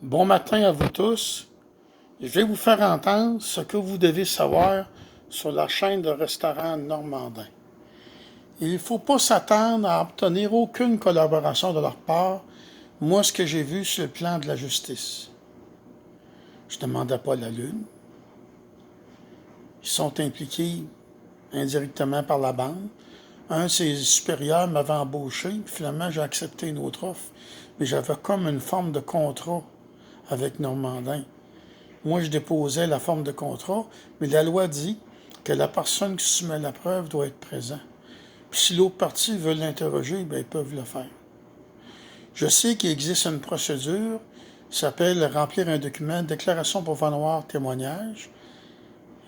Bon matin à vous tous. Je vais vous faire entendre ce que vous devez savoir sur la chaîne de restaurants Normandin. Il ne faut pas s'attendre à obtenir aucune collaboration de leur part, moi ce que j'ai vu sur le plan de la justice. Je ne demandais pas la lune. Ils sont impliqués indirectement par la bande. Un de ses supérieurs m'avait embauché, puis finalement j'ai accepté une autre offre, mais j'avais comme une forme de contrat avec Normandin. Moi, je déposais la forme de contrat, mais la loi dit que la personne qui soumet la preuve doit être présente. Puis si l'autre partie veut l'interroger, bien, ils peuvent le faire. Je sais qu'il existe une procédure qui s'appelle remplir un document, déclaration pour valoir témoignage.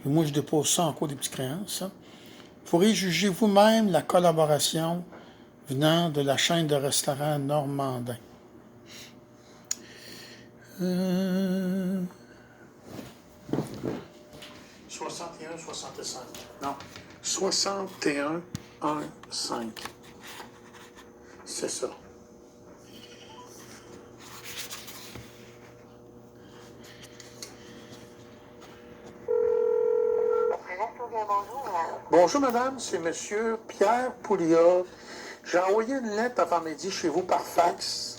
Et moi, je dépose ça en cours des petites créances. Vous pourrez juger vous-même la collaboration venant de la chaîne de restaurants Normandin. 61, 65. Non. 61, 1, 5. C'est ça. Bonjour, madame, c'est monsieur Pierre Pouliot. J'ai envoyé une lettre avant-midi chez vous par fax,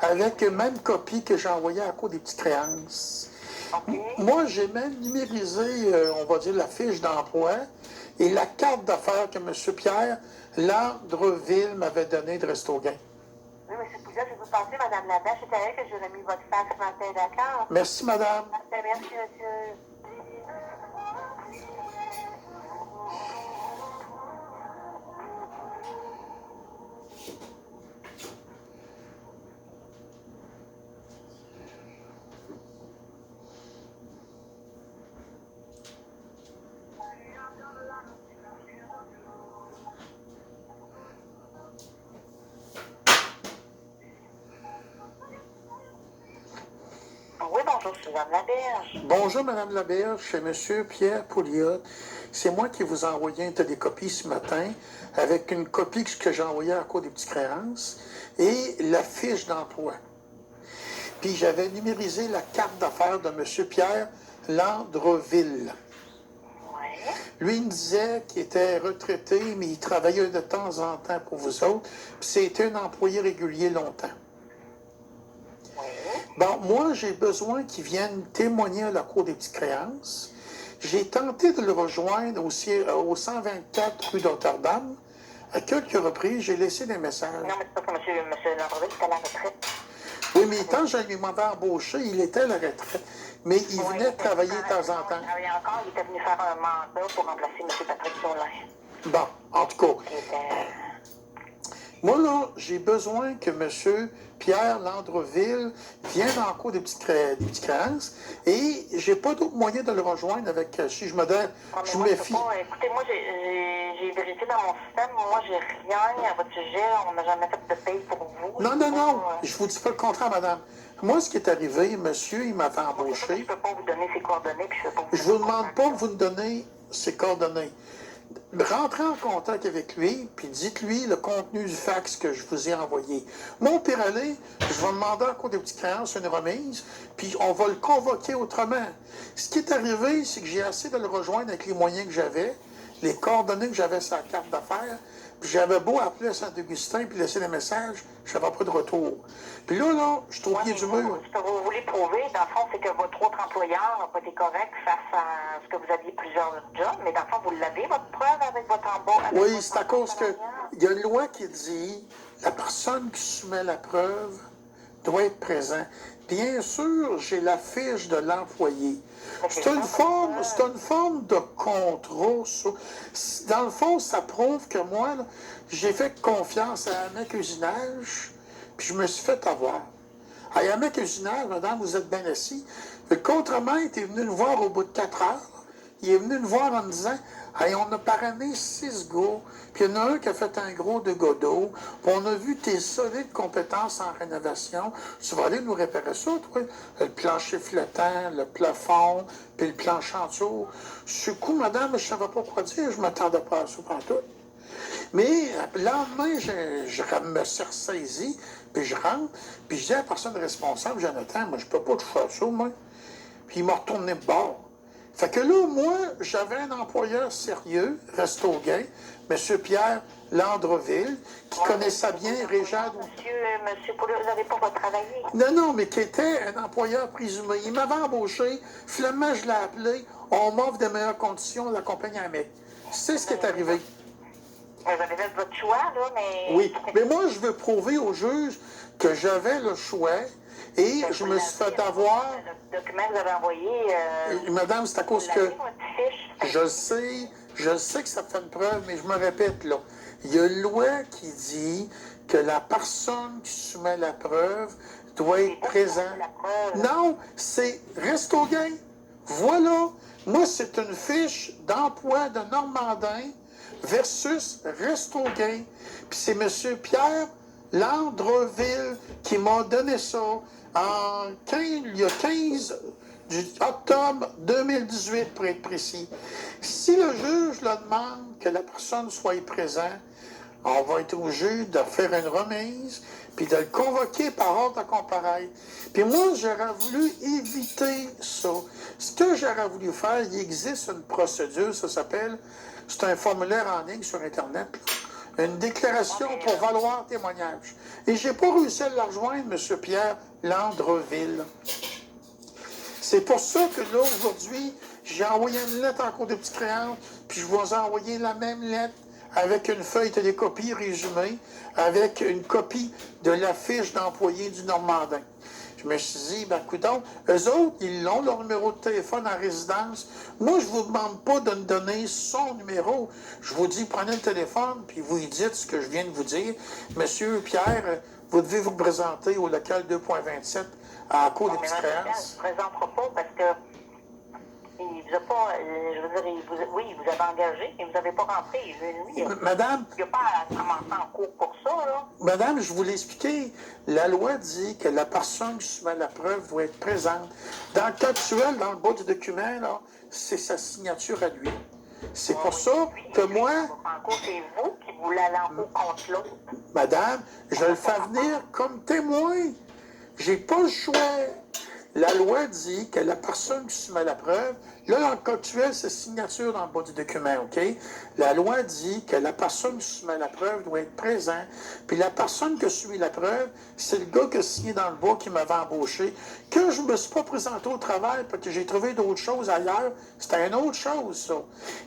avec la même copie que j'ai envoyée à la Cour des petites créances. Moi, j'ai même numérisé, on va dire, la fiche d'emploi et la carte d'affaires que M. Pierre Landreville m'avait donnée de Resto-Gain. Oui, M. Pouliot, je vais vous passer, Mme Labelle. C'est avec que j'ai remis votre fax ce matin, d'accord? Merci, madame. Merci, monsieur. Oui, bonjour, c'est Mme Laberge. Bonjour, Madame Laberge, c'est M. Pierre Pouliot. C'est moi qui vous ai envoyé des copies ce matin, avec une copie que j'ai envoyée à la Cour des petites créances et la fiche d'emploi. Puis j'avais numérisé la carte d'affaires de M. Pierre Landreville. Oui. Lui, il me disait qu'il était retraité, mais il travaillait de temps en temps pour vous autres, puis c'était un employé régulier longtemps. Oui. Bon, moi, j'ai besoin qu'il vienne témoigner à la Cour des petites créances. J'ai tenté de le rejoindre aussi au 124 rue Notre-Dame. À quelques reprises, j'ai laissé des messages. Non, mais c'est parce que M. Landreville est à la retraite. Oui, mais quand je lui m'avais embauché, il était à la retraite. Mais il venait travailler de temps en temps. Il travaillait encore, il était venu faire un mandat pour remplacer M. Patrick Paulin. Bon, en tout cas, Qui était... moi, là, j'ai besoin que M. Pierre Landreville vienne en cours des petites créances et j'ai pas d'autre moyen de le rejoindre avec, si je me donne, je me méfie. Écoutez, moi, j'ai vérifié dans mon système. Moi, j'ai rien à votre sujet. On n'a jamais fait de paye pour vous. Non, je vous dis pas le contraire, madame. Moi, ce qui est arrivé, monsieur, il m'avait embauché. Je ne peux pas vous donner ses coordonnées. Puis Je vous demande pas de vous donner ses coordonnées. Rentrez en contact avec lui, puis dites-lui le contenu du fax que je vous ai envoyé. Mon pire aller, je vais demander à cours des petites créances une remise, puis on va le convoquer autrement. Ce qui est arrivé, c'est que j'ai essayé de le rejoindre avec les moyens que j'avais, les coordonnées que j'avais sur la carte d'affaires, puis j'avais beau appeler à Saint-Augustin puis laisser des messages, je n'avais pas de retour. Puis là, je suis au pied du mur. Ce que vous voulez prouver, dans le fond, c'est que votre autre employeur n'a pas été correct face à ce que vous aviez plusieurs jobs, mais dans le fond, vous l'avez, votre preuve, avec votre embauche? Oui, c'est à cause que il y a une loi qui dit la personne qui soumet la preuve doit être présent. Bien sûr, j'ai la fiche de l'employé. C'est une forme de contrat. Ça. Dans le fond, ça prouve que moi, là, j'ai fait confiance à Anna Cuisinage, puis je me suis fait avoir. À Anna Cuisinage, madame, vous êtes bien assis. Le contremaître est venu nous voir au bout de 4 heures. Il est venu nous voir en me disant hey, on a parrainé 6 gars, puis il y en a un qui a fait un gros de godeau, puis on a vu tes solides compétences en rénovation. Tu vas aller nous réparer ça, toi? Le plancher flottant, le plafond, puis le plancher en dessous. Ce coup, madame, je ne savais pas quoi dire, je ne m'attendais pas à ça pantoute. Mais le lendemain, je me suis ressaisi, Puis je rentre, puis je dis à la personne responsable, Jonathan, moi, je peux pas toucher à ça, moi. Puis il m'a retourné de bord. Fait que là, moi, j'avais un employeur sérieux, Resto Gay, M. Pierre Landreville, qui connaissait bien Réjade. Monsieur Poulet, vous n'avez pas retravaillé? Non, non, mais qui était un employeur présumé. Il m'avait embauché, finalement, je l'ai appelé, on m'offre de meilleures conditions, la compagnie AMEC. C'est ce qui est arrivé. Vous avez fait votre choix, là, mais... Oui, mais moi, je veux prouver au juge que j'avais le choix et je me suis fait avoir... Le document que vous avez envoyé... Madame, c'est à cause que... votre fiche? Je sais que ça fait une preuve, mais je me répète, là. Il y a une loi qui dit que la personne qui soumet la preuve doit être présente. Non, c'est Resto Gay. Voilà. Moi, c'est une fiche d'emploi de Normandin versus Resto Gay. Puis c'est M. Pierre Landreville qui m'a donné ça il y a 15 octobre 2018, pour être précis. Si le juge le demande que la personne soit présente, on va être obligé de faire une remise, puis de le convoquer par ordre à comparaître. Puis moi, j'aurais voulu éviter ça. Ce que j'aurais voulu faire, il existe une procédure, ça s'appelle, c'est un formulaire en ligne sur Internet, là, une déclaration pour valoir témoignage. Et j'ai pas réussi à la rejoindre, M. Pierre Landreville. C'est pour ça que là, aujourd'hui, j'ai envoyé une lettre en cours de petite créance, puis je vous ai envoyé la même lettre avec une feuille télécopie résumée, avec une copie de la fiche d'employé du Normandin. Je me suis dit, ben, coudonc, eux autres, ils ont leur numéro de téléphone en résidence. Moi, je vous demande pas de me donner son numéro. Je vous dis, prenez le téléphone, puis vous lui dites ce que je viens de vous dire. Monsieur Pierre, vous devez vous présenter au local 2.27 à la cour des petites créances. Il ne se présentera pas parce que il vous a pas, je veux dire, oui, il vous avez engagé, mais vous n'avez pas rentré. Lui, Madame, il n'y a pas à commencer en cours pour ça, là. Madame, je vous l'ai expliqué. La loi dit que la personne qui soumet la preuve doit être présente. Dans le cas actuel, dans le bas du document, là, c'est sa signature à lui. C'est pour ça que moi... En cours, c'est vous qui voulez aller en cours contre l'autre. Madame, je le fais venir comme témoin. J'ai pas le choix. La loi dit que la personne qui soumet la preuve, là, dans le cas actuel, c'est signature dans le bas du document, OK? La loi dit que la personne qui soumet la preuve doit être présente. Puis la personne qui suit la preuve, c'est le gars qui a signé dans le bas qui m'avait embauché, que je ne me suis pas présenté au travail parce que j'ai trouvé d'autres choses ailleurs. C'était une autre chose, ça.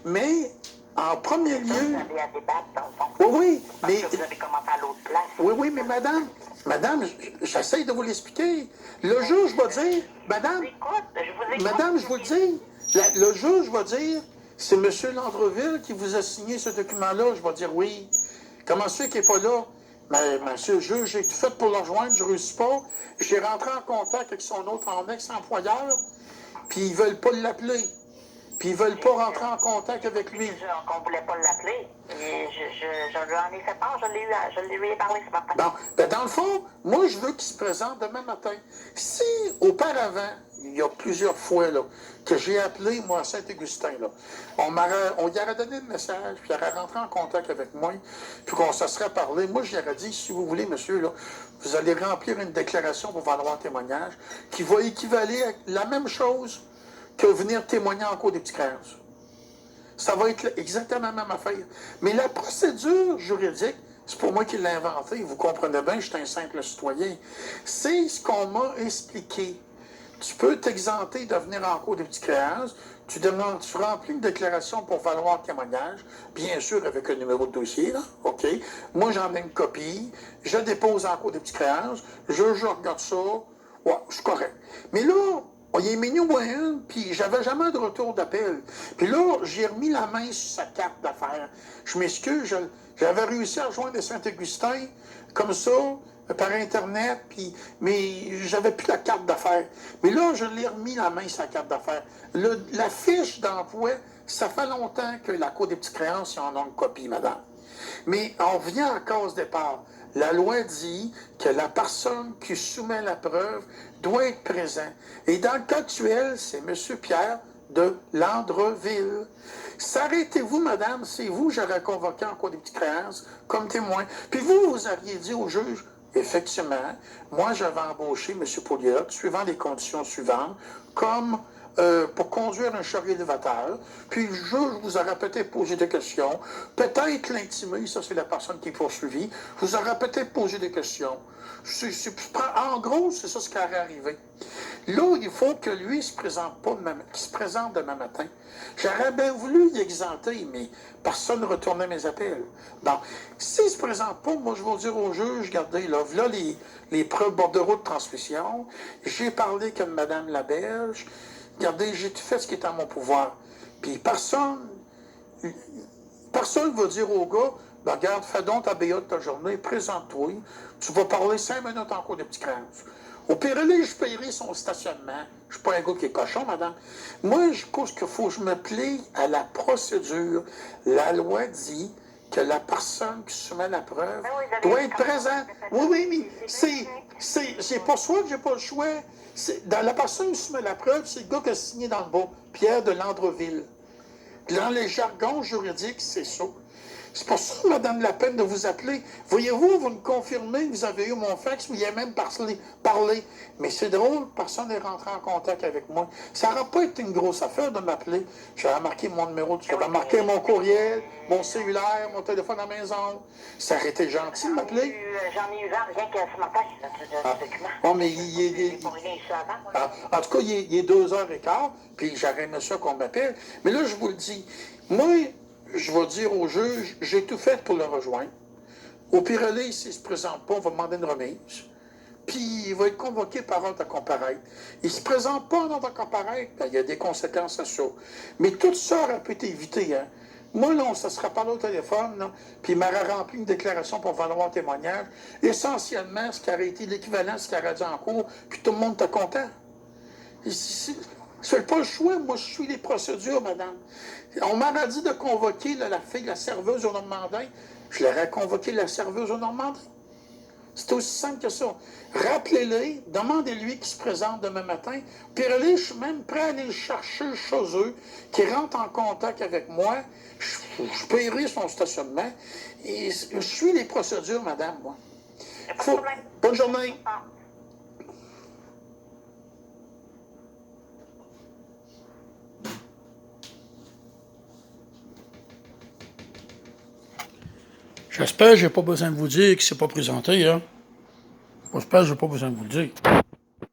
Mais... En premier lieu... Vous avez à débattre, dans le fond. Oui, oui, Parce mais... que vous avez commencé à l'autre place. Oui, oui, mais madame, j'essaie de vous l'expliquer. Le juge va dire, madame, madame, je vous le dis, le juge va dire, c'est M. Landreville qui vous a signé ce document-là. Je vais dire oui. Comment ça qu'il n'est pas là? Mais, monsieur le juge, j'ai tout fait pour le rejoindre, je ne réussis pas. J'ai rentré en contact avec son autre ex-employeur, puis ils ne veulent pas l'appeler. Puis ils ne veulent pas rentrer en contact avec lui. Qu'on ne voulait pas l'appeler. Je lui en ai fait part, je lui ai parlé ce matin. Bon, ben dans le fond, moi, je veux qu'il se présente demain matin. Si, auparavant, il y a plusieurs fois là, que j'ai appelé, moi, à Saint-Augustin, là, on y aurait donné le message, puis il aurait rentré en contact avec moi, puis qu'on se serait parlé. Moi, je lui aurais dit, si vous voulez, monsieur, là, vous allez remplir une déclaration pour valoir témoignage qui va équivaler à la même chose que venir témoigner en cours des petites créances. Ça va être exactement la même affaire. Mais la procédure juridique, c'est pour moi qui l'ai inventée. Vous comprenez bien, je suis un simple citoyen. C'est ce qu'on m'a expliqué. Tu peux t'exenter de venir en cours des petites créances. Tu remplis une déclaration pour valoir témoignage, bien sûr avec un numéro de dossier, là, OK? Moi, j'en ai une copie. Je dépose en cours des petites créances. Je regarde ça. Ouais, je suis correct. Mais là, il est mignon moyen, puis j'avais jamais de retour d'appel. Puis là, j'ai remis la main sur sa carte d'affaires. Je m'excuse, j'avais réussi à rejoindre Saint-Augustin, comme ça, par Internet, mais j'avais plus la carte d'affaires. Mais là, je l'ai remis la main sur la carte d'affaires. La fiche d'emploi, ça fait longtemps que la Cour des petites créances, ils en ont une copie, madame. Mais on revient à la cause départ. La loi dit que la personne qui soumet la preuve doit être présente. Et dans le cas actuel, c'est M. Pierre de Landreville. S'arrêtez-vous, madame, c'est vous, j'aurais convoqué en cours des petites créances comme témoin. Puis vous auriez dit au juge, effectivement, moi, j'avais embauché M. Pouliot, suivant les conditions suivantes, comme pour conduire un chariot élévateur. Puis le juge vous aura peut-être posé des questions, peut-être l'intimé, ça c'est la personne qui est poursuivie, vous aura peut-être posé des questions. En gros, c'est ça ce qui aurait arrivé. Là, il faut que lui se présente pas qu'il se présente demain matin. J'aurais bien voulu l'exempter, mais personne ne retournait mes appels. Donc, s'il ne se présente pas, moi, je vais dire au juge, regardez, là, voilà les preuves bordereau de transmission. J'ai parlé avec Mme Laberge. Regardez, j'ai tout fait ce qui est en mon pouvoir. Puis personne ne va dire au gars, ben, regarde, fais donc ta BA de ta journée, présente-toi, tu vas parler 5 minutes en cours de petit crève. Au pire, là, je paierai son stationnement. Je ne suis pas un gars qui est cochon, madame. Moi, je pense qu'il faut que je me plie à la procédure. La loi dit que la personne qui soumet la preuve doit être présente. Oui, mais c'est pas soit que j'ai pas le choix. Dans la personne qui soumet la preuve, c'est le gars qui a signé dans le bas, Pierre de Landreville. Dans les jargons juridiques, c'est ça. C'est pour ça que ça me donne la peine de vous appeler. Voyez-vous, vous me confirmez que vous avez eu mon fax, vous y avez même parlé. Mais c'est drôle, personne n'est rentré en contact avec moi. Ça n'aurait pas été une grosse affaire de m'appeler. J'aurais marqué mon numéro, j'aurais marqué mon courriel, mon cellulaire, mon téléphone à la maison. Ça aurait été gentil de m'appeler. J'en ai eu un rien que ce matin, ce document. Oh, mais en tout cas, il est 2h15, puis j'aurais aimé ça qu'on m'appelle. Mais là, je vous le dis, moi, je vais dire au juge, j'ai tout fait pour le rejoindre. Au pire, s'il ne se présente pas, on va demander une remise. Puis, il va être convoqué par ordre à comparaître. Il ne se présente pas en ordre à comparaître, ben, il y a des conséquences à ça. Mais tout ça aurait pu être évité. Hein. Moi, là, ça sera parlé au téléphone, là, puis il m'aurait rempli une déclaration pour valoir témoignage. Essentiellement, ce qui aurait été l'équivalent de ce qu'il aurait dit en cours, puis tout le monde était content. C'est pas le choix, moi je suis les procédures, madame. On m'a dit de convoquer la fille, la serveuse au Normandin. Je l'aurais convoqué la serveuse au Normandin. C'est aussi simple que ça. Rappelez-les, demandez-lui qu'il se présente demain matin. Puis je suis même prêt à aller le chercher chez eux, qu'il rentre en contact avec moi. Je paierai son stationnement. Et je suis les procédures, madame, moi. Bonne journée. J'espère que je n'ai pas besoin de vous dire qu'il ne s'est pas présenté. Hein? J'espère que je n'ai pas besoin de vous le dire.